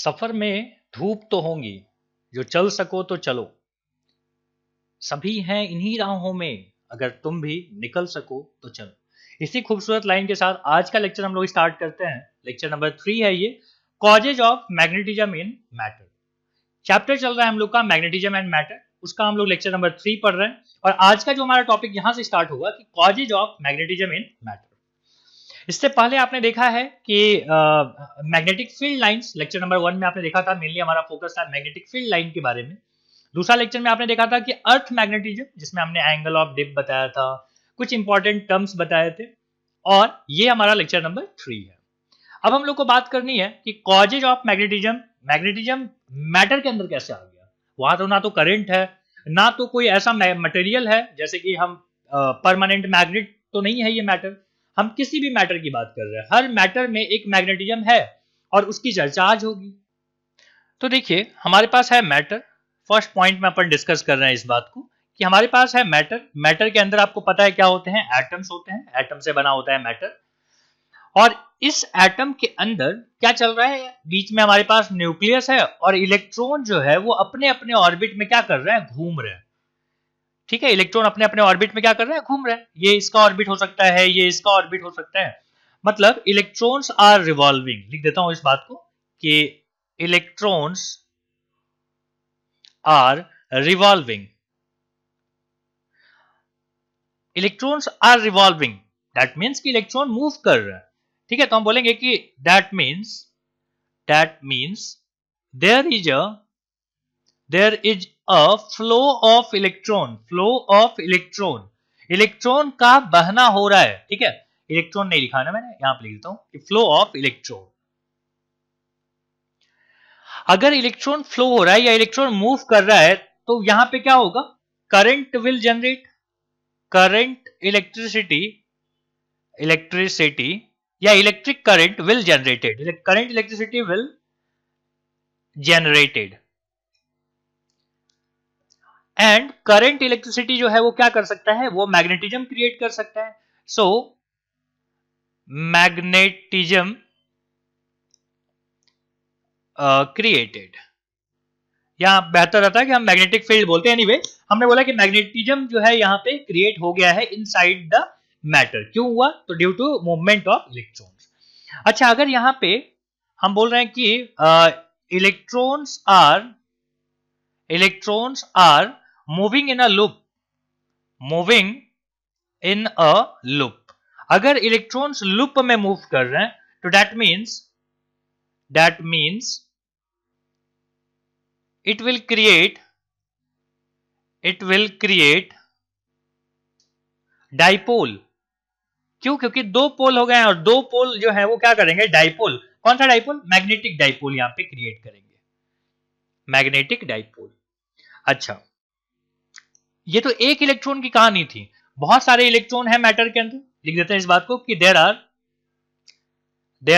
सफर में धूप तो होंगी, जो चल सको तो चलो। सभी हैं इन्हीं राहों में, अगर तुम भी निकल सको तो चलो। इसी खूबसूरत लाइन के साथ आज का लेक्चर हम लोग स्टार्ट करते हैं। लेक्चर नंबर 3 है ये, causes of magnetism in matter. Chapter चल रहा है हम लोग का मैग्नेटिज्म एंड मैटर, उसका हम लोग लेक्चर नंबर 3 पढ़ रहे हैं। और आज का जो हमारा टॉपिक यहां से स्टार्ट होगा कि causes of magnetism in matter. इससे पहले आपने देखा है कि magnetic field lines, lecture number 1 में आपने देखा था, मेनली हमारा फोकस था मैग्नेटिक फील्ड लाइन के बारे में। दूसरा लेक्चर में आपने देखा था कि अर्थ मैग्नेटिज्म, जिसमें हमने एंगल ऑफ डिप बताया था, कुछ इंपॉर्टेंट टर्म्स बताए थे। और ये हमारा लेक्चर नंबर 3 है। अब हम लोग को बात करनी है कि causes of magnetism, magnetism matter के अंदर कैसे आ गया। वहां तो ना तो करंट है, ना तो कोई ऐसा मटेरियल है, जैसे कि हम परमानेंट मैग्नेट तो नहीं है ये मैटर। हम किसी भी मैटर की बात कर रहे हैं, हर मैटर में एक मैग्नेटिज्म है और उसकी चर्चा आज होगी। तो देखिए हमारे पास है मैटर। फर्स्ट पॉइंट में अपन डिस्कस कर रहे हैं इस बात को कि हमारे पास है मैटर। मैटर के अंदर आपको पता है क्या होते हैं, एटम्स होते हैं। एटम से बना होता है मैटर। और इस एटम के अंदर क्या चल रहा है, बीच में हमारे पास न्यूक्लियस है और इलेक्ट्रॉन जो है वो अपने अपने ऑर्बिट में क्या कर रहे हैं, घूम रहे हैं। ठीक है, इलेक्ट्रॉन अपने अपने ऑर्बिट में क्या कर रहे हैं, घूम रहे हैं। ये इसका ऑर्बिट हो सकता है, ये इसका ऑर्बिट हो सकता है। मतलब इलेक्ट्रॉन्स आर रिवॉल्विंग। लिख देता हूं इस बात को कि electrons are revolving. Electrons are revolving, that means कि इलेक्ट्रॉन मूव कर रहा है। ठीक है, तो हम बोलेंगे कि that means there is a flow of electron. Flow of electron, electron का बहना हो रहा है। ठीक है, इलेक्ट्रॉन नहीं लिखा ना मैंने, यहां पे लिख देता हूं कि फ्लो ऑफ इलेक्ट्रॉन। अगर इलेक्ट्रॉन फ्लो हो रहा है या इलेक्ट्रॉन मूव कर रहा है तो यहां पे क्या होगा, current will generate. Current electricity या electric current will generated. Current electricity will generated and current electricity जो है वो क्या कर सकता है, वो मैग्नेटिज्म क्रिएट कर सकता है। सो मैग्नेटिज्म क्रिएटेड, या बेहतर रहता है कि हम मैग्नेटिक फील्ड बोलते हैं। एनीवे, हमने बोला कि मैग्नेटिज्म जो है यहाँ पे क्रिएट हो गया है इनसाइड द मैटर। क्यों हुआ, तो due to movement of electrons. अच्छा, अगर यहाँ पे हम बोल रहे हैं कि electrons are moving in a loop, moving in a loop. अगर इलेक्ट्रॉन्स लूप में मूव कर रहे हैं तो that means it will create dipole. क्यों, क्योंकि दो पोल हो गए हैं और दो पोल जो है वो क्या करेंगे, डाइपोल। कौन सा डाइपोल, मैग्नेटिक डाइपोल यहां पे क्रिएट करेंगे, मैग्नेटिक डाइपोल। अच्छा, ये तो एक इलेक्ट्रॉन की कहानी थी। बहुत सारे इलेक्ट्रॉन है मैटर के अंदर। लिख देते हैं इस बात को कि there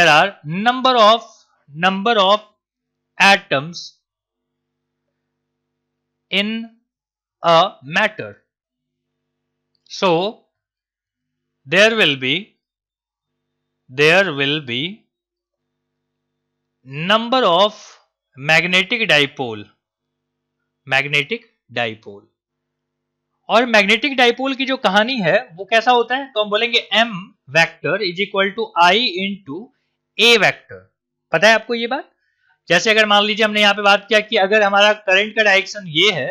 are number of atoms in a matter. So there will be number of magnetic dipole और मैग्नेटिक डाइपोल की जो कहानी है वो कैसा होता है, तो हम बोलेंगे m vector is equal to I into A vector. पता है आपको ये बात। जैसे अगर मान लीजिए हमने यहाँ पे बात किया कि अगर हमारा करंट का डायरेक्शन ये है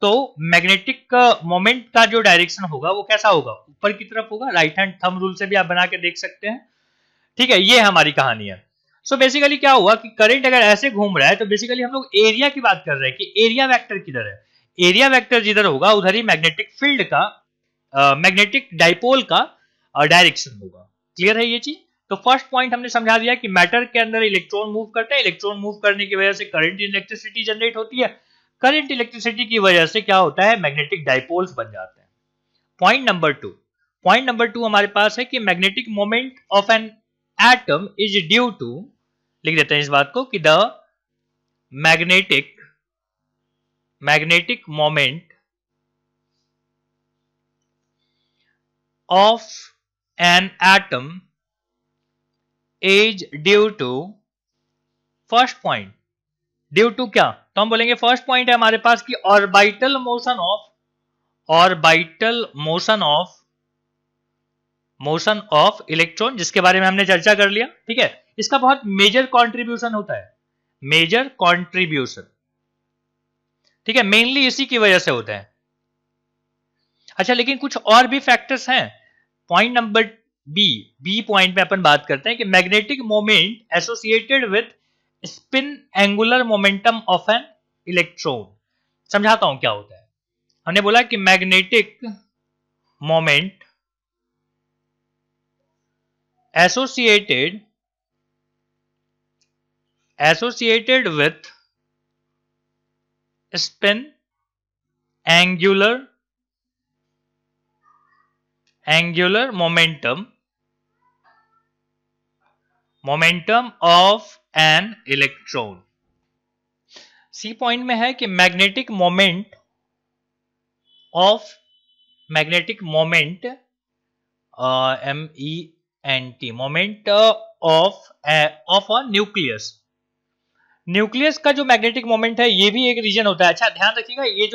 तो मैग्नेटिक मोमेंट का जो डायरेक्शन होगा वो कैसा होगा, ऊपर की तरफ होगा। राइट हैंड थंब रूल से भी आप बना के देख सकते हैं। ठीक है, ये हमारी कहानी है। सो बेसिकली क्या हुआ कि करंट अगर ऐसे घूम रहा है तो बेसिकली हम लोग एरिया की बात कर रहे हैं कि एरिया वेक्टर किधर है। एरिया वेक्टर जिधर होगा उधर ही मैग्नेटिक फील्ड का, मैग्नेटिक डाइपोल का डायरेक्शन होगा। क्लियर है ये चीज। तो फर्स्ट पॉइंट हमने समझा दिया कि मैटर के अंदर इलेक्ट्रॉन मूव करते हैं। इलेक्ट्रॉन मूव करने की वजह से करंट इलेक्ट्रिसिटी जनरेट होती है। करंट इलेक्ट्रिसिटी की वजह से क्या होता है, मैग्नेटिक डाइपोल्स बन जाते हैं। पॉइंट नंबर टू हमारे पास है कि magnetic moment of an atom is due to, लिख देते हैं इस बात को कि the magnetic moment of an atom is due to, first point, due to क्या, तो हम बोलेंगे फर्स्ट पॉइंट है हमारे पास कि ऑर्बिटल मोशन ऑफ इलेक्ट्रॉन, जिसके बारे में हमने चर्चा कर लिया। ठीक है, इसका बहुत मेजर कंट्रीब्यूशन होता है, मेजर कंट्रीब्यूशन। ठीक है, मेनली इसी की वजह से होता है। अच्छा, लेकिन कुछ और भी फैक्टर्स हैं। पॉइंट नंबर बी पॉइंट में अपन बात करते हैं कि magnetic moment associated with spin angular momentum of an electron. समझाता हूं क्या होता है। हमने बोला कि magnetic moment associated with spin angular momentum of an electron. C point में है कि magnetic moment moment of a nucleus का जो मैग्नेटिक मोमेंट है, ये भी एक रीजन होता है। अच्छा, ध्यान रखिएगा, ये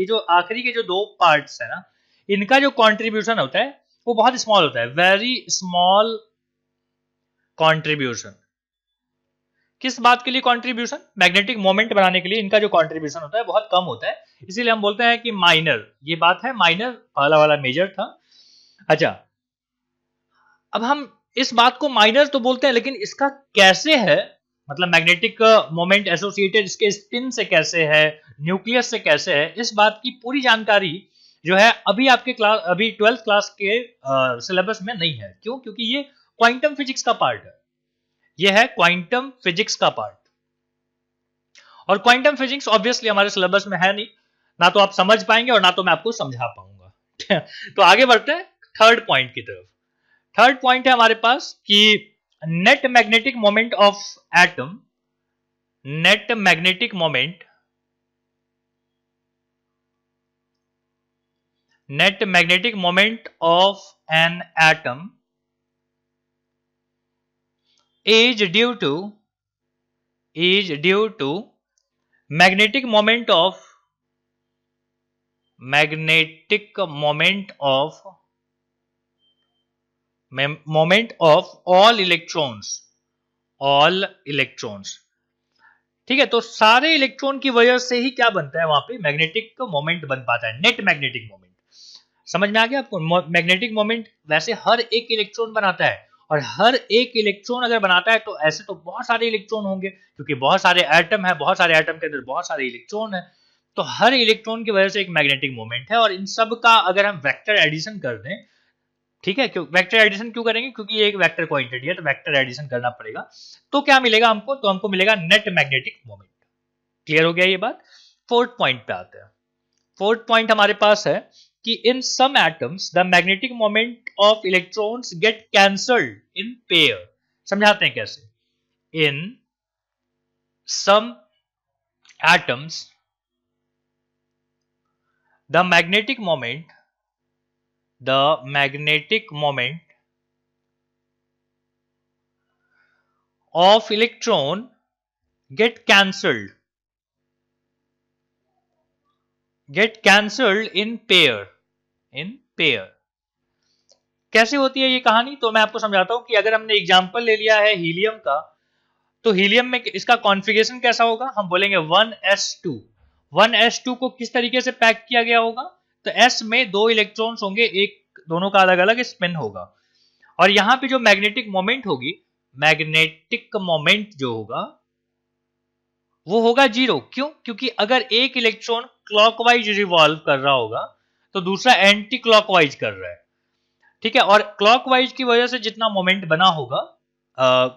जो आखिरी के जो दो पार्ट्स है ना, इनका जो कंट्रीब्यूशन होता है वो बहुत स्मॉल होता है, वेरी स्मॉल कंट्रीब्यूशन। किस बात के लिए कंट्रीब्यूशन? मैग्नेटिक मोमेंट बनाने के लिए इनका जो कंट्रीब्यूशन होता है बहुत कम होता है, इसीलिए हम बोलते हैं कि माइनर। ये बात है, माइनर पहला वाला मेजर था। अच्छा, अब हम इस बात को माइनर तो बोलते हैं, लेकिन इसका कैसे है, मतलब मैग्नेटिक मोमेंट एसोसिएटेड इसके स्पिन से कैसे है, न्यूक्लियस से कैसे है, इस बात की पूरी जानकारी जो है अभी आपके क्लास, अभी 12th क्लास के सिलेबस में नहीं है। क्यों? क्योंकि ये क्वांटम फिजिक्स का पार्ट है, ये है क्वांटम फिजिक्स का पार्ट, और क्वांटम फिजिक्स ऑब्वियसली हमारे सिलेबस में है नहीं, ना तो आप समझ पाएंगे और ना तो मैं आपको समझा पाऊंगा। तो आगे बढ़ते हैं थर्ड पॉइंट की तरफ। थर्ड पॉइंट है हमारे पास कि net magnetic moment of atom, net magnetic moment of an atom is due to magnetic moment of all electrons। ठीक है, तो सारे इलेक्ट्रॉन की वजह से ही क्या बनता है, वहां पे मैग्नेटिक मोमेंट बन पाता है, नेट मैग्नेटिक मोमेंट। समझ में आ गया आपको? मैग्नेटिक मोमेंट वैसे हर एक इलेक्ट्रॉन बनाता है, और हर एक इलेक्ट्रॉन अगर बनाता है तो ऐसे तो बहुत सारे इलेक्ट्रॉन होंगे, क्योंकि बहुत सारे एटम है, बहुत सारे एटम के अंदर बहुत सारे इलेक्ट्रॉन है, तो हर इलेक्ट्रॉन की वजह से एक मैग्नेटिक मोमेंट है। और इन सब का अगर हम वेक्टर एडिशन कर दें, ठीक है, क्यों वेक्टर एडिशन क्यों करेंगे? क्योंकि ये एक वेक्टर क्वांटिटी है, तो वेक्टर एडिशन करना पड़ेगा। तो क्या मिलेगा हमको? तो हमको मिलेगा नेट मैग्नेटिक मोमेंट। क्लियर हो गया ये बात? फोर्थ पॉइंट पे आते हैं। फोर्थ पॉइंट हमारे पास है कि in some atoms the magnetic moment of electrons get cancelled in pair. समझाते हैं कैसे। In some atoms the magnetic moment of electron get cancelled in pair. कैसे होती है ये कहानी? तो मैं आपको समझाता हूं कि अगर हमने एग्जांपल ले लिया है हीलियम का, तो हीलियम में इसका कॉन्फ़िगरेशन कैसा होगा? हम बोलेंगे 1s2। 1s2 को किस तरीके से पैक किया गया होगा? तो s में दो इलेक्ट्रॉन्स होंगे, एक दोनों का अलग अलग स्पिन होगा, और यहां पे जो मैग्नेटिक मोमेंट होगी, मैग्नेटिक मोमेंट जो होगा वो होगा जीरो। क्यों? क्योंकि अगर एक इलेक्ट्रॉन क्लॉकवाइज रिवॉल्व कर रहा होगा तो दूसरा एंटी क्लॉकवाइज कर रहा है। ठीक है, और क्लॉकवाइज की वजह से जितना मोमेंट बना होगा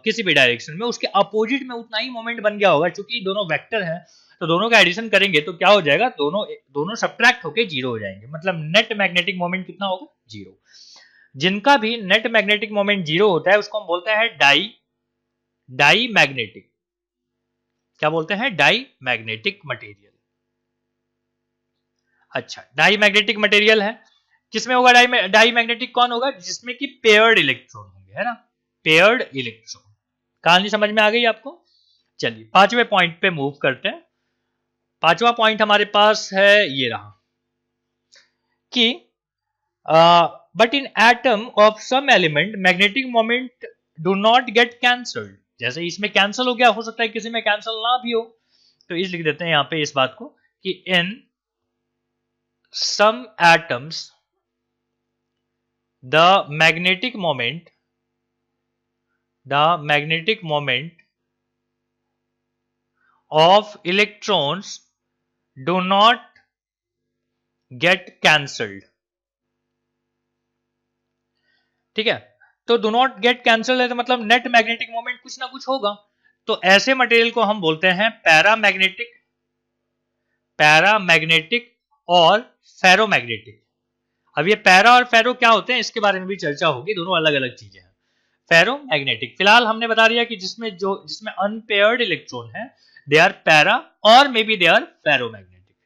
किसी भी डायरेक्शन में, उसके अपोजिट में उतना ही मोमेंट बन गया होगा। क्योंकि दोनों वेक्टर हैं, तो दोनों का एडिशन करेंगे तो क्या हो जाएगा? दोनों सब्ट्रैक्ट होके जीरो हो जाएंगे, मतलब नेट मैग्नेटिक मोमेंट कितना होगा? जीरो। जिनका भी नेट मैग्नेटिक मोमेंट जीरो होता है उसको हम बोलते हैं डाई मैग्नेटिक। क्या बोलते हैं? Diamagnetic material. अच्छा, डाई मैग्नेटिक मटेरियल है, किसमें होगा डाई मैग्नेटिक? कौन होगा? जिसमें कि पेयर्ड इलेक्ट्रॉन होंगे, है ना, पेयर्ड इलेक्ट्रॉन। कहानी समझ में आ गई आपको? चलिए पांचवें पॉइंट पे मूव करते हैं। पांचवा पॉइंट हमारे पास है ये रहा कि but in atom of some element magnetic moment do not get cancelled. जैसे इसमें कैंसिल हो गया, हो सकता है किसी में कैंसिल ना भी हो, तो इस लिख देते हैं यहां पे इस बात को कि in some atoms the magnetic moment of electrons do not get cancelled। ठीक है, तो डू नॉट गेट कैंसल्ड है तो मतलब नेट मैग्नेटिक मोमेंट कुछ ना कुछ होगा। तो ऐसे मटेरियल को हम बोलते हैं पैरामैग्नेटिक और फेरोमैग्नेटिक। अब ये पैरा और फेरो क्या होते हैं इसके बारे में भी चर्चा होगी, दोनों अलग अलग चीजें हैं। फेरोमैग्नेटिक फिलहाल हमने बता दिया कि जिसमें अनपेयर्ड इलेक्ट्रॉन है दे आर पैरा और maybe they are ferromagnetic.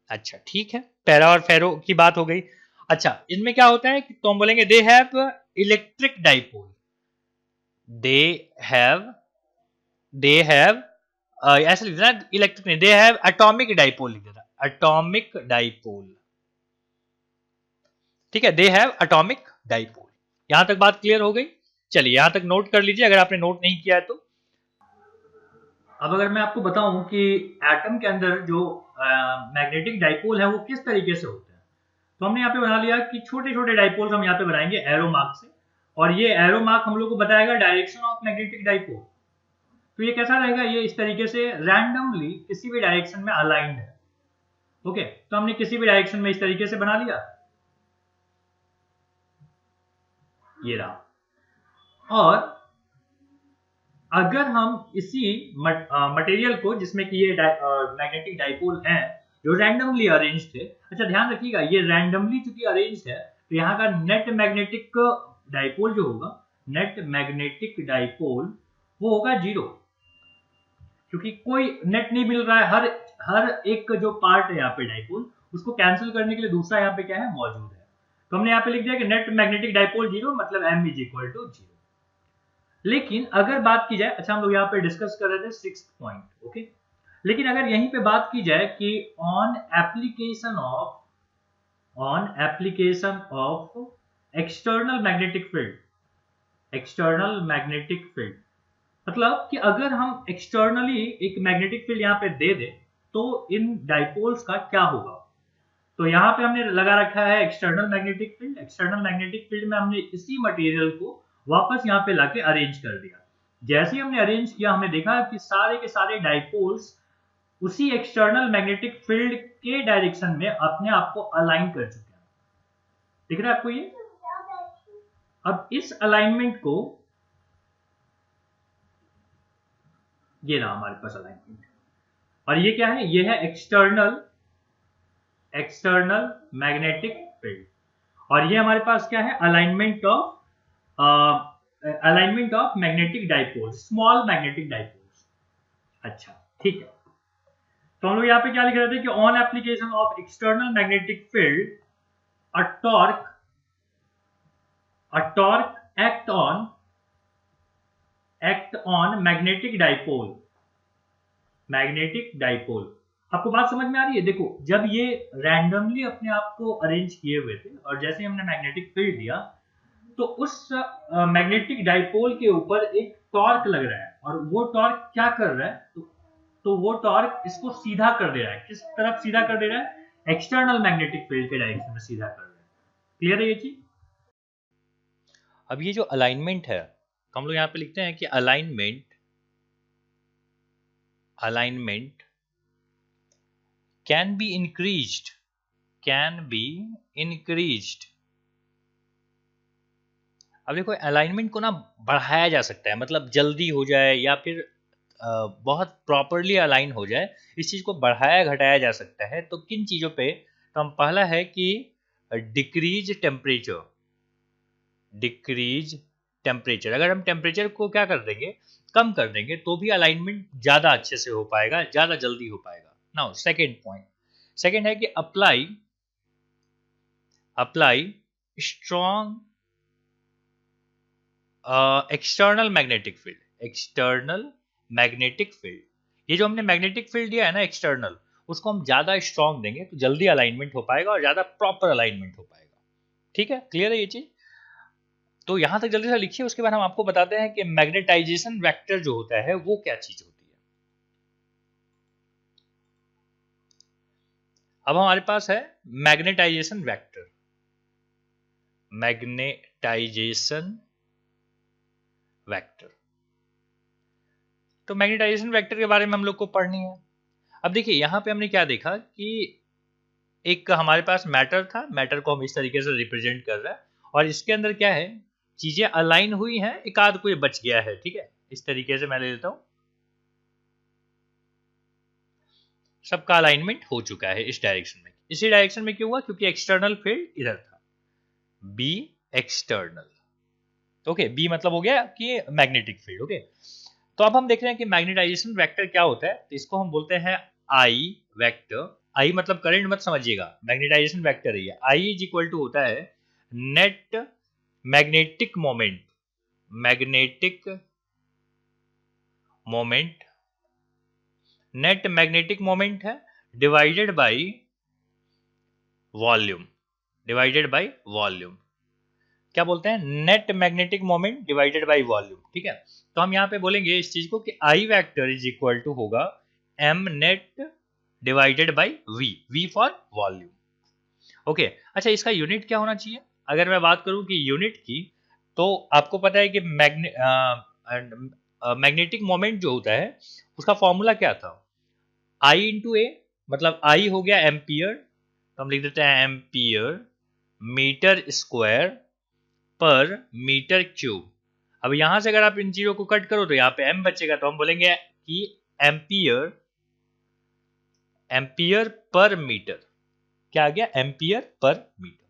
अच्छा ठीक है, पैरा और फेरो की बात हो गई। अच्छा इनमें क्या होता है कि तो हम बोलेंगे they have electric dipole, they have ऐसे लिख देना इलेक्ट्रिक नहीं, दे हैव एटॉमिक डाइपोल लिख देना, एटॉमिक डाइपोल। ठीक है, दे हैव एटॉमिक डाइपोल। यहां तक बात क्लियर हो गई। चलिए यहां तक नोट कर लीजिए अगर आपने नोट नहीं किया है तो। अब अगर मैं आपको बताऊं कि एटम के अंदर जो मैग्नेटिक डाइपोल है वो किस तरीके से होते हैं, तो हमने यहाँ पे बना लिया कि छोटे छोटे डाइपोल्स हम यहाँ पे बनाएंगे एरो मार्क से, और ये एरो मार्क हम लोग को बताएगा डायरेक्शन ऑफ मैग्नेटिक डाइपोल। तो ये कैसा रहेगा, ये इस तरीके से रैंडमली किसी भी डायरेक्शन में अलाइंड है। ओके, तो हमने किसी भी डायरेक्शन में इस तरीके से बना लिया, ये रहा। और अगर हम इसी मटेरियल को जिसमें कि ये मैग्नेटिक डाइपोल है जो रैंडमली अरेंज थे, अच्छा ध्यान रखिएगा ये रैंडमली चूंकि अरेंज है तो यहाँ का नेट मैग्नेटिक डाइपोल जो होगा, नेट मैग्नेटिक डाइपोल वो होगा 0, क्योंकि कोई नेट नहीं मिल रहा है। हर एक जो पार्ट है यहाँ पे डाइपोल उसको कैंसिल करने के लिए दूसरा यहाँ पे क्या है मौजूद है। तो हमने यहाँ पे लिख दिया कि नेट मैग्नेटिक डाइपोल 0 मतलब m इज इक्वल टू 0। लेकिन अगर बात की जाए, अच्छा हम लोग यहाँ पे डिस्कस कर रहे थे 6th पॉइंट, ओके, लेकिन अगर यहीं पे बात की जाए कि on application of external magnetic field, मतलब कि अगर हम एक्सटर्नली एक मैग्नेटिक फील्ड यहाँ पे दे दे तो इन डाइपोल्स का क्या होगा। तो यहाँ पे हमने लगा रखा है external magnetic field. External magnetic field में हमने इसी मटेरियल को वापस यहाँ पे लाके अरेंज कर दिया। जैसे ही हमने अरेंज किया हमने देखा कि सारे के सारे डाइपोल्स उसी एक्सटर्नल मैग्नेटिक फील्ड के डायरेक्शन में अपने आप को अलाइन कर चुके हैं। दिख रहा है आपको ये? अब इस अलाइनमेंट को, ये रहा हमारे पास अलाइनमेंट, और ये क्या है, ये है एक्सटर्नल मैग्नेटिक फील्ड, और ये हमारे पास क्या है alignment of magnetic dipoles, small magnetic dipoles. अच्छा ठीक है, तो हम लोग यहाँ पे क्या लिख रहे थे कि on application of external magnetic field a torque act on magnetic dipole. आपको बात समझ में आ रही है? देखो जब ये रैंडमली अपने आप को अरेंज किए हुए थे और जैसे हमने मैग्नेटिक फील्ड दिया तो उस मैग्नेटिक डाइपोल के ऊपर एक टॉर्क लग रहा है, और वो टॉर्क क्या कर रहा है, तो वो टॉर्क इसको सीधा कर दे रहा है। किस तरफ सीधा कर दे रहा है? एक्सटर्नल मैग्नेटिक फील्ड के डायरेक्शन में सीधा कर रहा है। क्लियर है ये चीज? अब ये जो अलाइनमेंट है तो हम लोग यहाँ पे लिखते हैं कि अलाइनमेंट कैन बी इंक्रीज्ड। अब देखो अलाइनमेंट को ना बढ़ाया जा सकता है, मतलब जल्दी हो जाए या फिर बहुत प्रॉपरली अलाइन हो जाए, इस चीज को बढ़ाया घटाया जा सकता है। तो किन चीजों पे? तो हम पहला है कि डिक्रीज टेम्परेचर। अगर हम टेम्परेचर को क्या कर देंगे, कम कर देंगे, तो भी अलाइनमेंट ज्यादा अच्छे से हो पाएगा, ज्यादा जल्दी हो पाएगा। नाउ सेकेंड पॉइंट, सेकेंड है कि apply strong external magnetic field. External magnetic field. ये जो हमने मैग्नेटिक फील्ड दिया है ना एक्सटर्नल, उसको हम ज्यादा स्ट्रांग देंगे तो जल्दी अलाइनमेंट हो पाएगा और ज्यादा प्रॉपर अलाइनमेंट हो पाएगा। ठीक है, क्लियर है ये चीज? तो यहां तक जल्दी से लिखिए, उसके बाद हम आपको बताते हैं कि मैग्नेटाइजेशन वेक्टर जो होता है वो क्या चीज होती है। अब हमारे पास है मैग्नेटाइजेशन वेक्टर। मैग्नेटाइजेशन वेक्टर, तो मैग्नेटाइजेशन वेक्टर के बारे में हम लोग को पढ़नी है। अब देखिए यहां पे हमने क्या देखा कि एक हमारे पास मैटर था, मैटर को हम इस तरीके से रिप्रेजेंट कर रहे हैं, और इसके अंदर क्या है, चीजें अलाइन हुई हैं, एक आध कोई बच गया है। ठीक है, इस तरीके से मैं ले लेता हूं, सबका अलाइनमेंट हो चुका है इस डायरेक्शन में। इसी डायरेक्शन में क्यों हुआ, क्योंकि एक्सटर्नल फील्ड इधर था, बी एक्सटर्नल। ओके, बी मतलब हो गया कि मैग्नेटिक फील्ड। ओके, तो अब हम देख रहे हैं कि मैग्नेटाइजेशन वेक्टर क्या होता है, तो इसको हम बोलते हैं आई वेक्टर। आई मतलब करंट मत समझिएगा, मैग्नेटाइजेशन वेक्टर है। आई इज इक्वल टू होता है net magnetic moment, magnetic moment, net magnetic moment है divided by volume, divided by volume. क्या बोलते हैं, net magnetic moment divided by volume. ठीक है, तो हम यहां पे बोलेंगे इस चीज को कि I vector is equal to होगा M net divided by V, V for volume. Okay, अच्छा इसका यूनिट क्या होना चाहिए, अगर मैं बात करूं कि यूनिट की, तो आपको पता है कि मैग्नेटिक मोमेंट जो होता है उसका फॉर्मूला क्या था, आई इंटू ए, मतलब आई हो गया एम्पियर, तो हम लिख देते हैं एम्पियर मीटर स्क्वायर पर मीटर क्यूब। अब यहां से अगर आप इन चीजों को कट करो तो यहाँ पे एम बचेगा, तो हम बोलेंगे कि एम्पियर, एम्पियर पर मीटर, क्या आ गया, एम्पियर पर मीटर।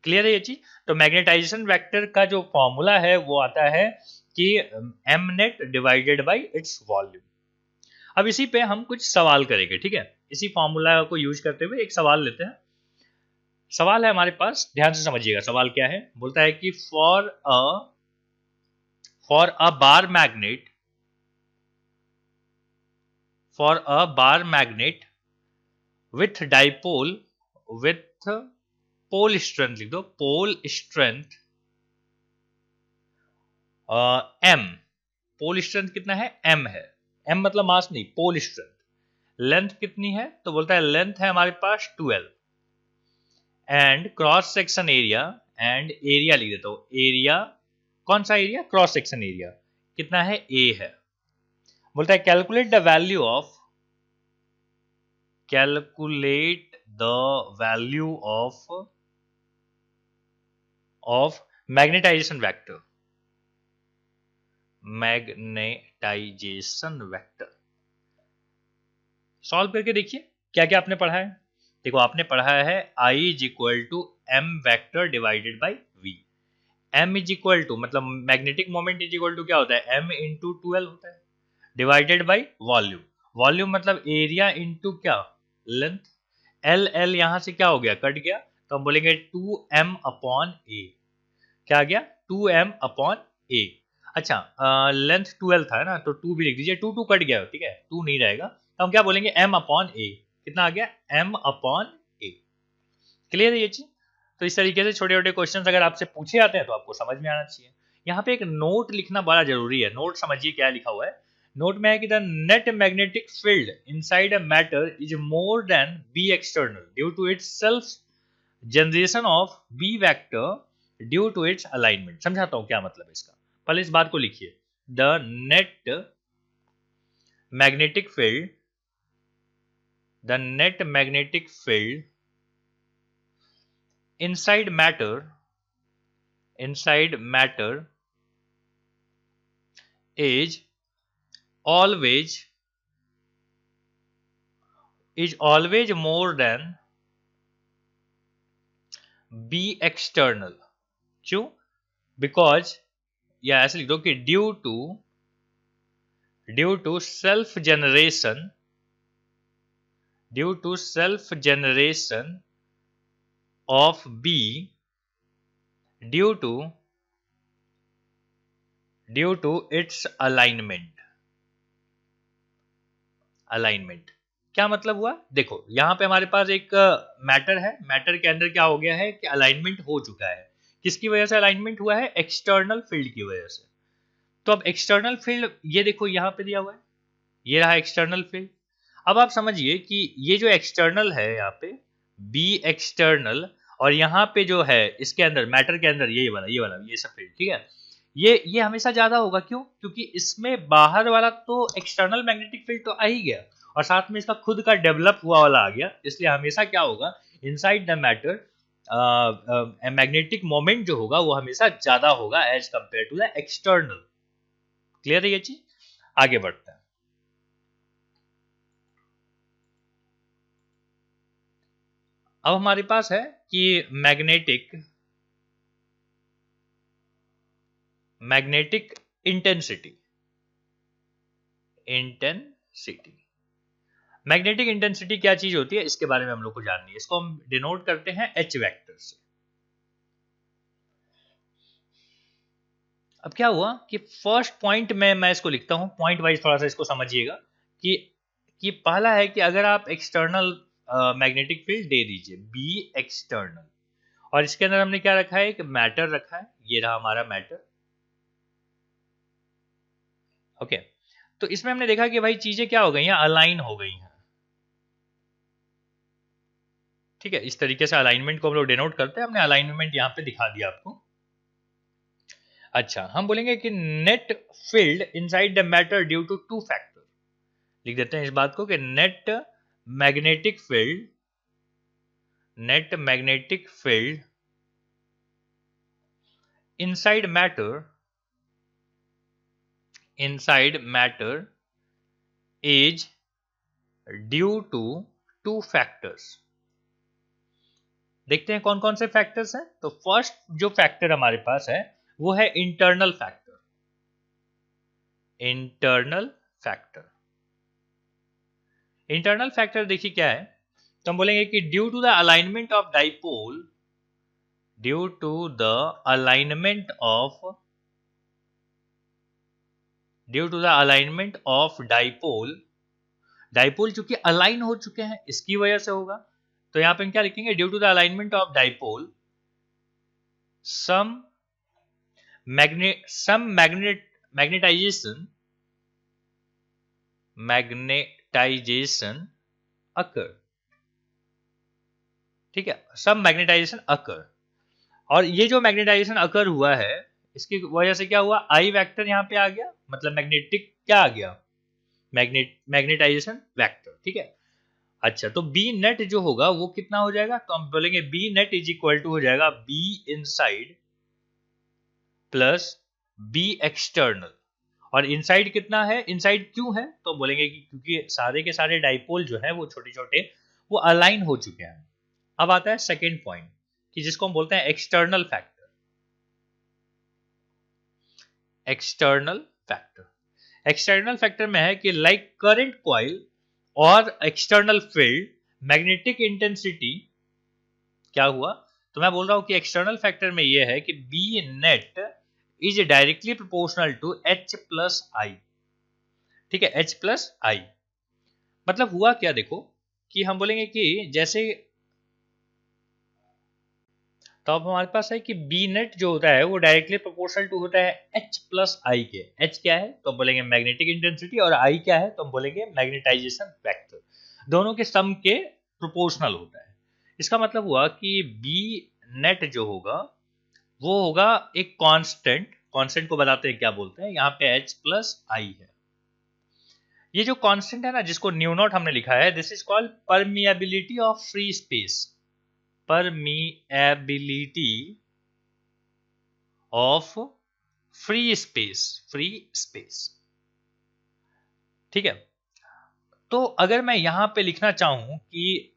क्लियर है ये चीज? तो मैग्नेटाइजेशन वेक्टर का जो फॉर्मूला है वो आता है कि M net divided by its volume. अब इसी पे हम कुछ सवाल करेंगे। ठीक है, इसी फॉर्मूला को यूज करते हुए एक सवाल लेते हैं। सवाल है हमारे पास, ध्यान से समझिएगा सवाल क्या है। बोलता है कि for a bar magnet, for a bar magnet with dipole, with pole strength, लिख दो pole strength M, pole strength कितना है, एम है, एम मतलब मास नहीं, पोल स्ट्रेंथ। लेंथ कितनी है, तो बोलता है लेंथ है हमारे पास 12, and cross section area, and area लिख देता हूं, एरिया कौन सा एरिया, क्रॉस सेक्शन एरिया कितना है, ए है। बोलता है calculate the value of, calculate the value of magnetization vector, magnetization vector. Solve करके देखिए क्या क्या आपने पढ़ा है। देखो आपने पढ़ा है I is equal to M vector divided by V. M is equal to मतलब magnetic moment is equal to क्या होता है, एम इंटू 12 होता है, डिवाइडेड बाई वॉल्यूम। वॉल्यूम मतलब एरिया इंटू क्या, लेंथ। एल एल यहां से क्या हो गया, कट गया, तो हम बोलेंगे 2m अपॉन ए। क्या आ गया, 2m अपॉन ए। अच्छा लेंथ 12 था ना, तो 2 भी लिख दीजिए, 2 कट गया, ठीक है, 2 नहीं रहेगा, तो हम क्या बोलेंगे m अपॉन ए। कितना आ गया, m अपॉन ए। क्लियर है ये चीज? तो इस तरीके से छोटे छोटे क्वेश्चन अगर आपसे पूछे जाते हैं तो आपको समझ में आना चाहिए। यहाँ पे एक नोट लिखना बड़ा जरूरी है। नोट समझिए क्या लिखा हुआ है। नोट में है कि the net magnetic field inside a matter is more than B external due to its self generation of B vector due to its alignment. समझाता हूं क्या मतलब है इसका, पहले इस बात को लिखिए। The net magnetic field, the net magnetic field inside matter, inside matter is always, is always more than b external। क्यों, बिकॉज, या ऐसे लिख दो कि due to self generation, due to self generation of B, due to due to its alignment. Alignment क्या मतलब हुआ? देखो यहां पे हमारे पास एक मैटर है, मैटर के अंदर क्या हो गया है कि अलाइनमेंट हो चुका है। किसकी वजह से अलाइनमेंट हुआ है? एक्सटर्नल फील्ड की वजह से। तो अब एक्सटर्नल फील्ड ये देखो यहां पे दिया हुआ है, ये रहा एक्सटर्नल फील्ड। अब आप समझिए कि ये जो एक्सटर्नल है यहाँ पे बी एक्सटर्नल, और यहाँ पे जो है इसके अंदर मैटर के अंदर ये वाला ये सब फील्ड, ठीक है, ये हमेशा ज्यादा होगा। क्यों? क्योंकि इसमें बाहर वाला तो एक्सटर्नल मैग्नेटिक फील्ड तो आ ही गया और साथ में इसका खुद का डेवलप हुआ वाला आ गया, इसलिए हमेशा क्या होगा inside the matter magnetic moment जो होगा वो हमेशा ज्यादा होगा as compare to the external. Clear है ये चीज? आगे बढ़ते हैं। अब हमारे पास है कि मैग्नेटिक इंटेंसिटी। मैग्नेटिक इंटेंसिटी क्या चीज होती है इसके बारे में हम लोग को जाननी है। इसको हम डिनोट करते हैं एच वेक्टर से। अब क्या हुआ कि फर्स्ट पॉइंट में मैं इसको लिखता हूं पॉइंट वाइज, थोड़ा सा इसको समझिएगा कि पहला है कि अगर आप एक्सटर्नल मैग्नेटिक फील्ड दे दीजिए बी एक्सटर्नल, और इसके अंदर हमने क्या रखा है? एक मैटर रखा है, ये रहा हमारा मैटर। ओके, तो इसमें हमने देखा कि भाई चीजें क्या हो गई हैं? अलाइन हो गई हैं। ठीक है, इस तरीके से अलाइनमेंट को हम लोग डिनोट करते हैं। हमने अलाइनमेंट यहां पे दिखा दिया आपको। अच्छा, हम बोलेंगे कि net field inside the matter due to two factor. लिख देते हैं इस बात को कि net magnetic field inside matter is due to two factors. देखते हैं कौन कौन से फैक्टर्स हैं। तो फर्स्ट जो फैक्टर हमारे पास है वो है इंटरनल फैक्टर। इंटरनल फैक्टर देखिए क्या है, तो हम बोलेंगे कि due to the alignment of dipole, dipole चूंकि अलाइन हो चुके हैं इसकी वजह से होगा। तो यहां पे हम क्या लिखेंगे? Due to the alignment of dipole some magnetization occur। ठीक है, some magnetization occur, और ये जो मैग्नेटाइजेशन अकर हुआ है इसकी वजह से क्या हुआ? आई वेक्टर यहाँ पे आ गया, मतलब मैग्नेटिक क्या आ गया? Magnetization vector. ठीक है, अच्छा, तो बी नेट जो होगा वो कितना हो जाएगा? तो हम बोलेंगे B net is equal to हो जाएगा B inside plus B external. और इनसाइड कितना है? इनसाइड क्यों है? तो बोलेंगे कि क्योंकि सारे के सारे डाइपोल जो है वो छोटे छोटे वो अलाइन हो चुके हैं। अब आता है सेकेंड पॉइंट कि जिसको हम बोलते हैं एक्सटर्नल फैक्टर। एक्सटर्नल फैक्टर में है कि लाइक करंट कॉइल और एक्सटर्नल फील्ड मैग्नेटिक इंटेंसिटी क्या हुआ? तो मैं बोल रहा हूं कि एक्सटर्नल फैक्टर में यह है कि B net is directly proportional to H plus I. ठीक है, एच प्लस आई मतलब हुआ क्या? देखो कि हम बोलेंगे कि जैसे, तो अब हमारे पास है कि बी नेट जो होता है वो डायरेक्टली प्रोपोर्शनल टू होता है एच प्लस आई के। एच क्या है? तो हम बोलेंगे मैग्नेटिक इंटेंसिटी, और आई क्या है? तो हम बोलेंगे मैग्नेटाइजेशन वेक्टर। दोनों के सम के प्रोपोर्शनल होता है। इसका मतलब हुआ कि बी नेट जो होगा वो होगा एक कांस्टेंट को बताते हैं क्या बोलते हैं, यहाँ पे एच प्लस आई है। ये जो कांस्टेंट है ना जिसको न्यू नॉट हमने लिखा है, this is called permeability of free space. Permeability of free space. ठीक है, तो अगर मैं यहां पे लिखना चाहूं कि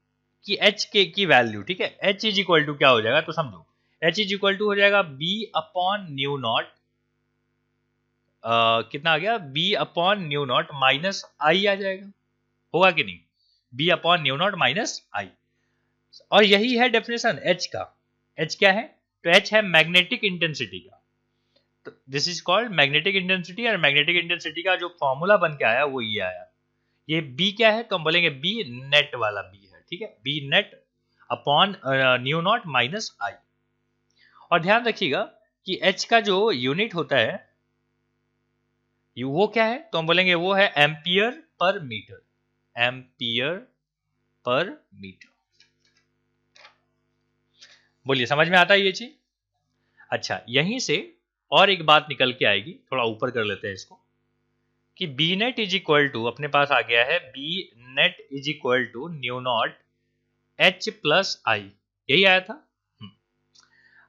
एच के की वैल्यू, ठीक है, एच इज इक्वल टू क्या हो जाएगा? तो समझो एच इज इक्वल टू हो जाएगा बी अपॉन न्यू नॉट, कितना आ गया? B upon mu naught minus I आ जाएगा। होगा कि नहीं? B upon mu naught minus I, और यही है डेफिनेशन एच का। एच क्या है? तो एच है मैग्नेटिक इंटेंसिटी का। This is called magnetic intensity, और मैग्नेटिक इंटेंसिटी का जो फॉर्मूला बन के आया वो ये आया। ये बी क्या है तो हम बोलेंगे बी नेट वाला बी है, ठीक है, B net upon mu naught minus I. और ध्यान रखिएगा कि एच का जो यूनिट होता है वो क्या है तो हम बोलेंगे वो है ampere per metre, ampere per metre. बोलिए समझ में आता है ये चीज? अच्छा, यहीं से और एक बात निकल के आएगी, थोड़ा ऊपर कर लेते हैं इसको, कि B net is equal to अपने पास आ गया है B net is equal to mu naught H plus I, यही आया था।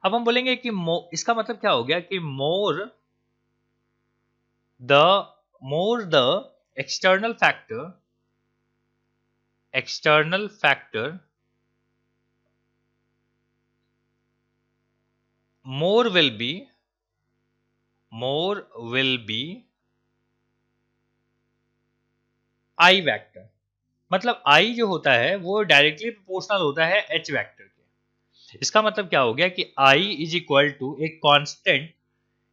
अब हम बोलेंगे कि इसका मतलब क्या हो गया कि more the external factor more will be I vector. मतलब I जो होता है वो डायरेक्टली प्रोपोर्शनल होता है H वेक्टर के। इसका मतलब क्या हो गया कि I इज इक्वल टू एक कांस्टेंट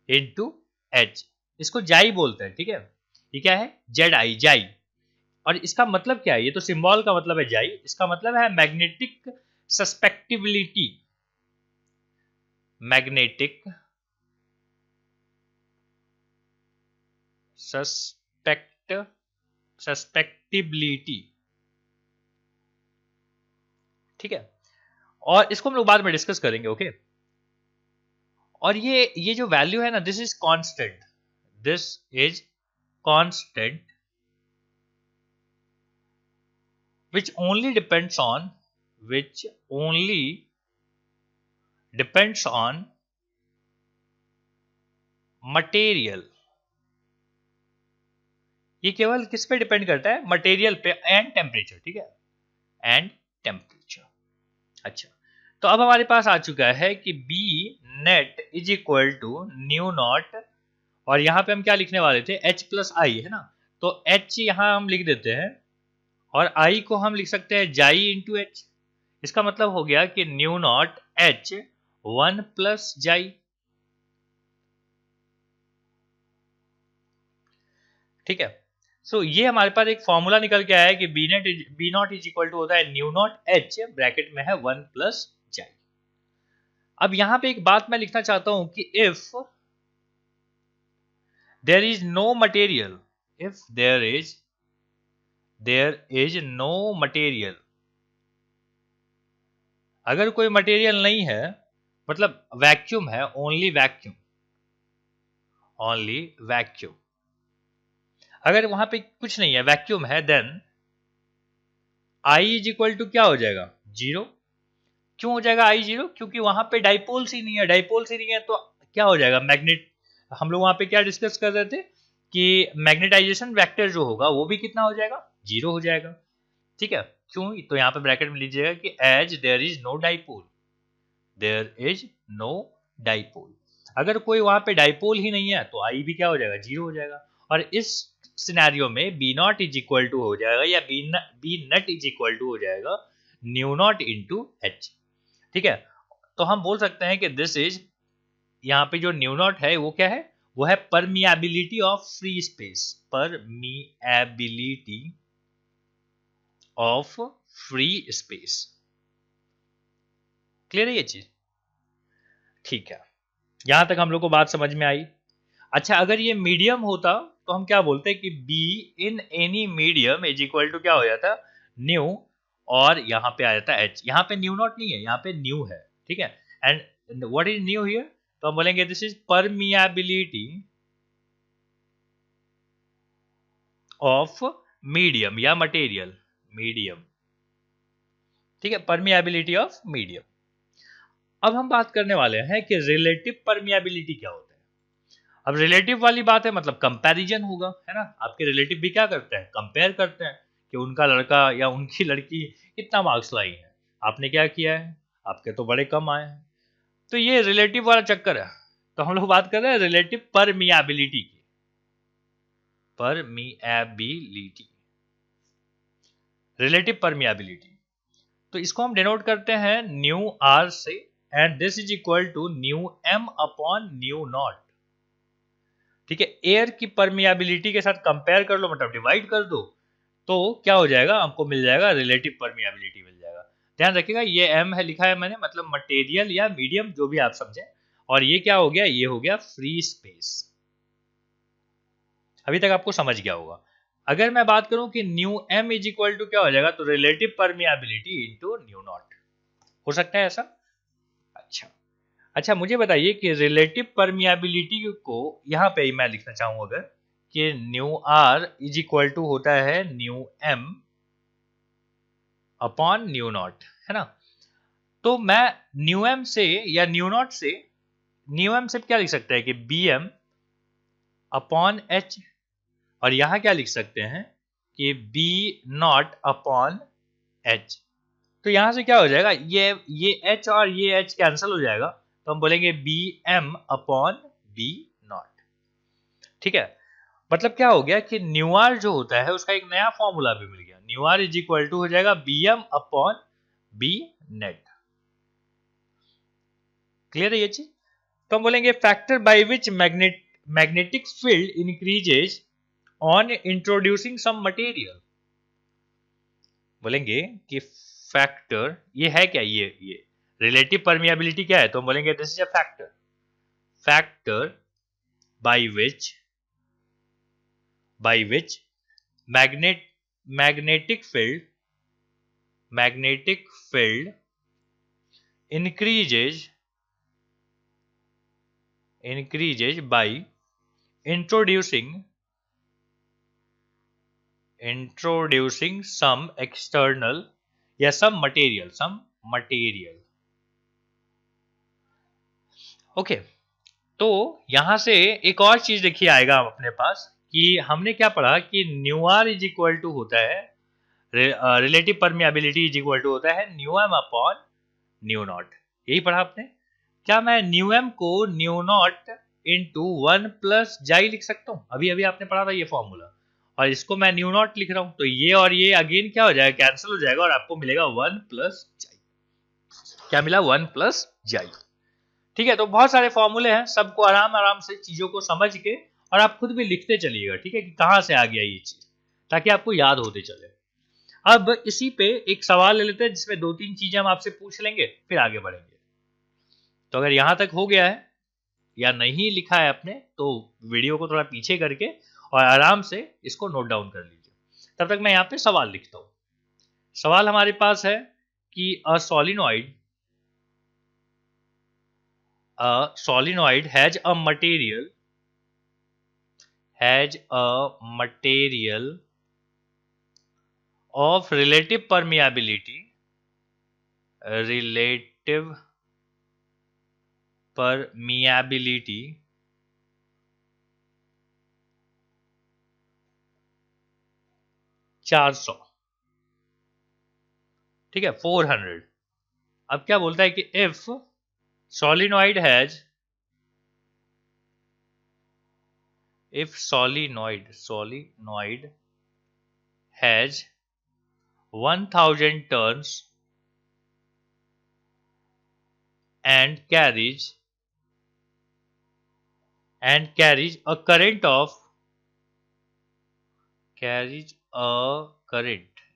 इनटू H, इसको जाई बोलते हैं, ठीक है। ये क्या है? जेड आई, जाई। और इसका मतलब क्या है? ये तो सिंबल का मतलब है जाई, इसका मतलब है मैग्नेटिक सस्पेक्टिबिलिटी, मैग्नेटिक सस्पेक्टिबिलिटी, ठीक है। और इसको हम लोग बाद में डिस्कस करेंगे, ओके। और ये जो वैल्यू है ना, this is constant, this is constant which only depends on material. ये केवल किस पे डिपेंड करता है? मटेरियल पे एंड टेम्परेचर, ठीक है, एंड टेम्परेचर। अच्छा, तो अब हमारे पास आ चुका है कि B net is equal to mu naught, और यहां पे हम क्या लिखने वाले थे? H प्लस आई, है ना। तो H यहां हम लिख देते हैं और I को हम लिख सकते हैं जाई इंटू एच। इसका मतलब हो गया कि न्यू नॉट H 1 प्लस जाई, ठीक है। सो ये हमारे पास एक फॉर्मूला निकल के आया है कि B naught is equal to होता है न्यू नॉट H, ब्रैकेट में है 1 प्लस जाई। अब यहां पे एक बात मैं लिखना चाहता हूं कि if there is no material, if there is no material, अगर कोई मटेरियल नहीं है, मतलब वैक्यूम है, ओनली वैक्यूम, अगर वहां पे कुछ नहीं है, वैक्यूम है, then I is equal to क्या हो जाएगा? जीरो। क्यों हो जाएगा आई जीरो? क्योंकि वहां पे डाइपोल्स ही नहीं है, डाइपोल्स ही नहीं है तो क्या हो जाएगा? मैग्नेट, हम लोग वहां पे क्या डिस्कस कर रहे थे कि मैग्नेटाइजेशन वेक्टर जो होगा वो भी कितना हो जाएगा? जीरो हो जाएगा, ठीक है। क्यों? तो यहाँ पे ब्रैकेट में लीजिएगा कि as there is no dipole, there is no dipole, अगर कोई वहां पे डाइपोल ही नहीं है तो आई भी क्या हो जाएगा? जीरो हो जाएगा। और इस सिनेरियो में B naught is equal to हो जाएगा, या B net is equal to हो जाएगा न्यू नॉट इंटू एच, ठीक है। तो हम बोल सकते हैं कि दिस इज, यहाँ पे जो न्यू नॉट है वो क्या है? वो है permeability of free space, permeability of free space. Clear है ये चीज? ठीक है, यहां तक हम लोग को बात समझ में आई। अच्छा, अगर ये मीडियम होता तो हम क्या बोलते हैं कि B in any medium is equal to क्या हो जाता? न्यू, और यहाँ पे आ जाता है एच। यहाँ पे न्यू नॉट नहीं है, यहाँ पे न्यू है, ठीक है। And what is new here? तो हम बोलेंगे this is permeability of medium या मटेरियल, मीडियम, ठीक है, परमिएबिलिटी ऑफ मीडियम। अब हम बात करने वाले हैं कि रिलेटिव परमिएबिलिटी क्या होता है। अब रिलेटिव वाली बात है, मतलब कंपैरिजन होगा, है ना। आपके रिलेटिव भी क्या करते हैं? कंपेयर करते हैं कि उनका लड़का या उनकी लड़की कितना मार्क्स लाई है, आपने क्या किया है, आपके तो बड़े कम आए हैं। तो ये रिलेटिव वाला चक्कर है। तो हम लोग बात कर रहे हैं रिलेटिव परमिएबिलिटी की, परमिएबिलिटी, रिलेटिव परमिएबिलिटी। तो इसको हम डिनोट करते हैं न्यू आर से, and this is equal to mu M upon mu naught, ठीक है, एयर की परमियाबिलिटी के साथ कंपेयर कर लो, मतलब डिवाइड कर दो, तो क्या हो जाएगा, आपको मिल जाएगा रिलेटिव परमियाबिलिटी मिल जाएगा। ध्यान रखिएगा ये एम है लिखा है मैंने, मतलब मटेरियल या मीडियम जो भी आप समझे, और ये क्या हो गया, ये हो गया फ्री स्पेस। अभी तक आपको समझ गया होगा। अगर मैं बात करूं कि mu M is equal to क्या हो जाएगा, तो relative permeability into mu naught, हो सकता है ऐसा। अच्छा, अच्छा मुझे बताइए कि रिलेटिव परमियाबिलिटी को यहां पे मैं लिखना चाहूं अगर, कि mu R is equal to होता है mu M upon mu naught, है ना। तो मैं न्यू एम से या न्यू नॉट से, न्यू एम से क्या लिख सकते हैं कि बी एम अपॉन एच, और यहां क्या लिख सकते हैं कि बी नॉट अपॉन एच। तो यहां से क्या हो जाएगा, ये एच और ये एच कैंसिल हो जाएगा, तो हम बोलेंगे B M upon B naught. ठीक है, मतलब क्या हो गया कि न्यू आर जो होता है उसका एक नया फॉर्मूला भी मिल गया, mu R is equal to हो जाएगा B M upon B net. Clear है ये चीज। तो हम बोलेंगे factor by which magnetic field increases on introducing some material. बोलेंगे कि फैक्टर, ये है क्या, ये रिलेटिव परमियाबिलिटी क्या है, तो हम बोलेंगे this is a factor, factor by which magnetic field increases by introducing some external या some material। ओके, तो यहां से एक और चीज देखिए आएगा अपने पास, कि हमने क्या पढ़ा कि mu R is equal to होता है, relative permeability is equal to होता है mu M upon mu naught. यही पढ़ा आपने। क्या मैं न्यू एम को mu naught into 1 plus chi लिख सकता हूं, अभी अभी आपने पढ़ा था ये फॉर्मूला, और इसको मैं न्यू नॉट लिख रहा हूं, तो ये और ये अगेन क्या हो जाएगा, कैंसिल हो जाएगा, और आपको मिलेगा 1 प्लस जाई। क्या मिला, 1 प्लस जाई। ठीक है, तो बहुत सारे फॉर्मूले हैं, सबको आराम आराम से चीजों को समझ के, और आप खुद भी लिखते चलिएगा, ठीक है, कि कहां से आ गया ये चीज, ताकि आपको याद होते चले। अब इसी पे एक सवाल ले लेते हैं, जिसमें 2-3 चीजें हम आपसे पूछ लेंगे, फिर आगे बढ़ेंगे। तो अगर यहां तक हो गया है या नहीं लिखा है आपने, तो वीडियो को थोड़ा पीछे करके और आराम से इसको नोट डाउन कर लीजिए। तब तक मैं यहाँ पे सवाल लिखता हूं। सवाल हमारे पास है कि अ solenoid has a material of relative permeability 400, ठीक है, 400। अब क्या बोलता है कि if solenoid has 1000 turns and carries a current of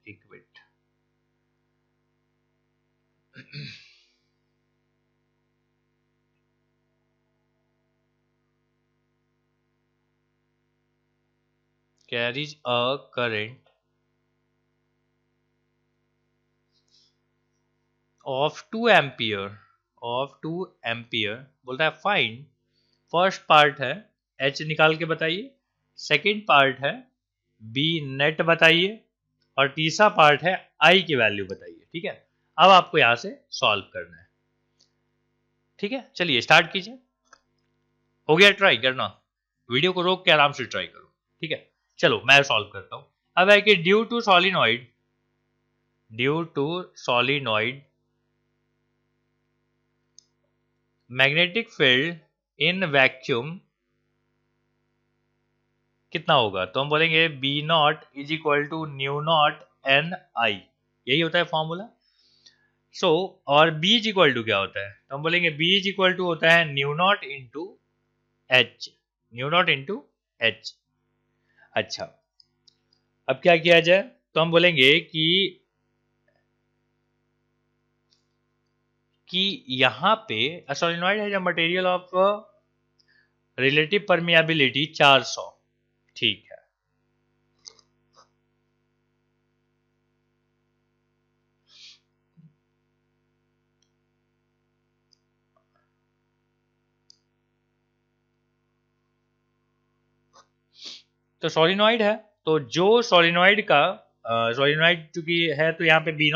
एक minute, carries a current of 2 ampere बोलता है फाइंड। फर्स्ट पार्ट है एच निकाल के बताइए, सेकंड पार्ट है बी नेट बताइए, और तीसरा पार्ट है आई की वैल्यू बताइए। ठीक है, अब आपको यहां से सॉल्व करना है। ठीक है, चलिए स्टार्ट कीजिए। हो गया, ट्राई करना, वीडियो को रोक के आराम से ट्राई करो। ठीक है, चलो मैं सॉल्व करता हूं। अब है कि due to solenoid magnetic field in vacuum कितना होगा, तो हम बोलेंगे B naught is equal to mu naught N I, यही होता है फॉर्मूला। सो और बी इज इक्वल टू क्या होता है, तो हम बोलेंगे बी इज इक्वल टू होता है mu naught into H. Mu naught into H. अच्छा, अब क्या किया जाए, तो हम बोलेंगे कि यहां पे a solenoid has a material of relative permeability 400। ठीक है, तो सोलिनॉइड है, तो जो सोलिनॉइड चूंकि है तो यहाँ पे बी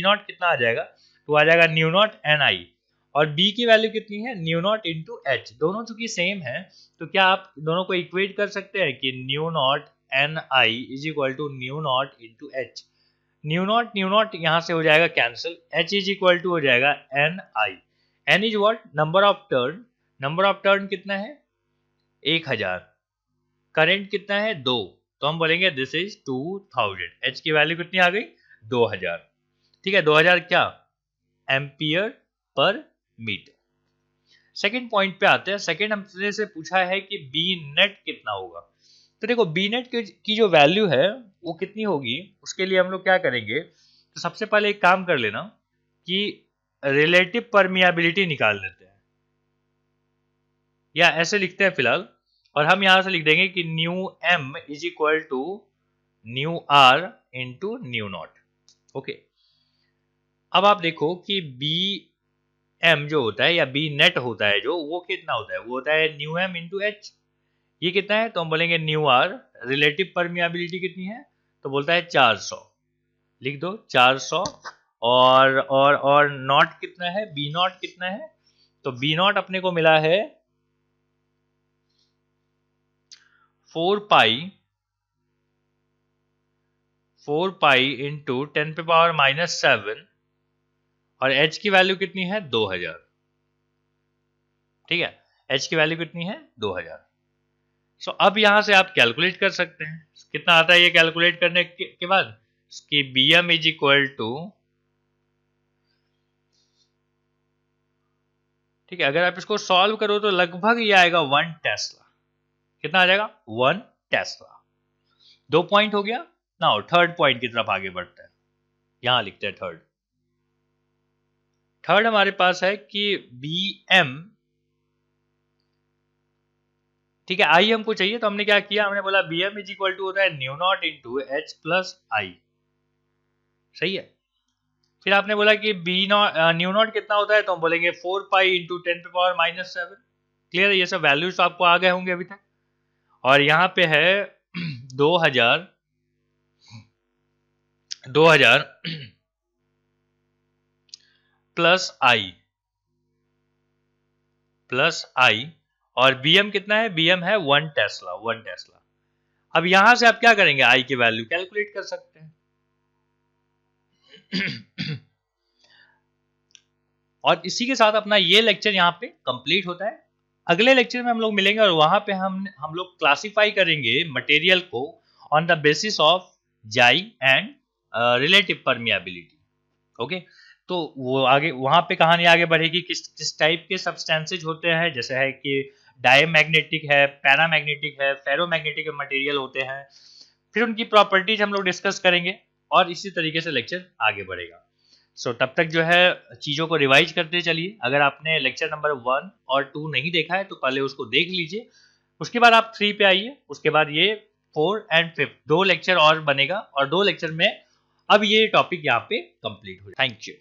नॉट कितना आ जाएगा, तो आ जाएगा न्यू नॉट एन आई, और बी की वैल्यू कितनी है, न्यू नॉट इंटू एच। दोनों चूंकि सेम है, तो क्या आप दोनों को इक्वेट कर सकते हैं कि mu naught N I is equal to mu naught into H. Mu naught यहाँ से हो जाएगा cancel, H is equal to हो जाएगा N I. N is what, number of turn. Number of turn कितना है, 1000। करंट कितना है, 2, तो हम बोलेंगे दिस इज 2000। एच की वैल्यू कितनी आ गई, 2000। ठीक है, 2000 क्या, ampere per metre. Second point पे आते हैं। सेकंड हमने से पूछा है कि बी नेट कितना होगा। तो देखो बी नेट की जो वैल्यू है वो कितनी होगी, उसके लिए हम लोग क्या करेंगे, तो सबसे पहले एक काम कर लेना कि रिलेटिव परमियाबिलिटी निकाल लेते हैं, या ऐसे लिखते हैं फिलहाल, और हम यहां से लिख देंगे कि mu M is equal to mu R into mu naught. Okay, अब आप देखो कि बी एम जो होता है या बी नेट होता है जो, वो कितना होता है, वो होता है न्यू एम इंटू एच। ये कितना है, तो हम बोलेंगे न्यू आर, रिलेटिव परमियाबिलिटी कितनी है, तो बोलता है 400। लिख दो 400, और नॉट कितना है, बी नॉट कितना है, तो बी नॉट अपने को मिला है 4 पाई इंटू 10 पे पावर -7, और h की वैल्यू कितनी है, 2000। ठीक है, h की वैल्यू कितनी है, 2000। सो अब यहां से आप कैलकुलेट कर सकते हैं, कितना आता है ये कैलकुलेट करने के बाद, कि bm इज इक्वल टू, ठीक है, अगर आप इसको सॉल्व करो तो लगभग ये आएगा 1 टेस्ला। कितना आ जाएगा, 1 टेस्ला। 2 पॉइंट हो गया ना। थर्ड पॉइंट की तरफ आगे बढ़ते हैं, यहां लिखते हैं थर्ड हमारे पास है कि बी एम, ठीक है, आई हमको चाहिए, तो हमने क्या किया, हमने बोला B M is equal to होता है mu naught into H plus I. सही है, फिर आपने बोला कि बी नॉट न्यू नॉट कितना होता है, तो हम बोलेंगे 4 पाई इंटू 10 पे पावर -7। क्लियर है, ये सब वैल्यूज तो आपको आ गए होंगे अभी तक। और यहाँ पे है 2000 प्लस आई, और बीएम कितना है, बीएम है 1 टेस्ला। अब यहां से आप क्या करेंगे, आई की वैल्यू कैलकुलेट कर सकते हैं। और इसी के साथ अपना ये लेक्चर यहाँ पे कंप्लीट होता है। अगले लेक्चर में हम लोग मिलेंगे, और वहां पे हम लोग क्लासिफाई करेंगे मटेरियल को ऑन द बेसिस ऑफ जाई एंड रिलेटिव परमियाबिलिटी। ओके, तो वो आगे वहां पे कहानी आगे बढ़ेगी, किस टाइप के सब्सटेंसेज होते हैं, जैसे है कि डायमैग्नेटिक है, पैरामैग्नेटिक है, फेरोमैग्नेटिक मटेरियल होते हैं, फिर उनकी प्रॉपर्टीज हम लोग डिस्कस करेंगे, और इसी तरीके से लेक्चर आगे बढ़ेगा। सो तब तक जो है चीज़ों को रिवाइज करते चलिए। अगर आपने लेक्चर नंबर 1 और 2 नहीं देखा है तो पहले उसको देख लीजिए, उसके बाद आप 3 पे आइए, उसके बाद ये 4 एंड 5 2 लेक्चर और बनेगा, और 2 लेक्चर में अब ये टॉपिक यहाँ पे कंप्लीट हो जाए। Thank you.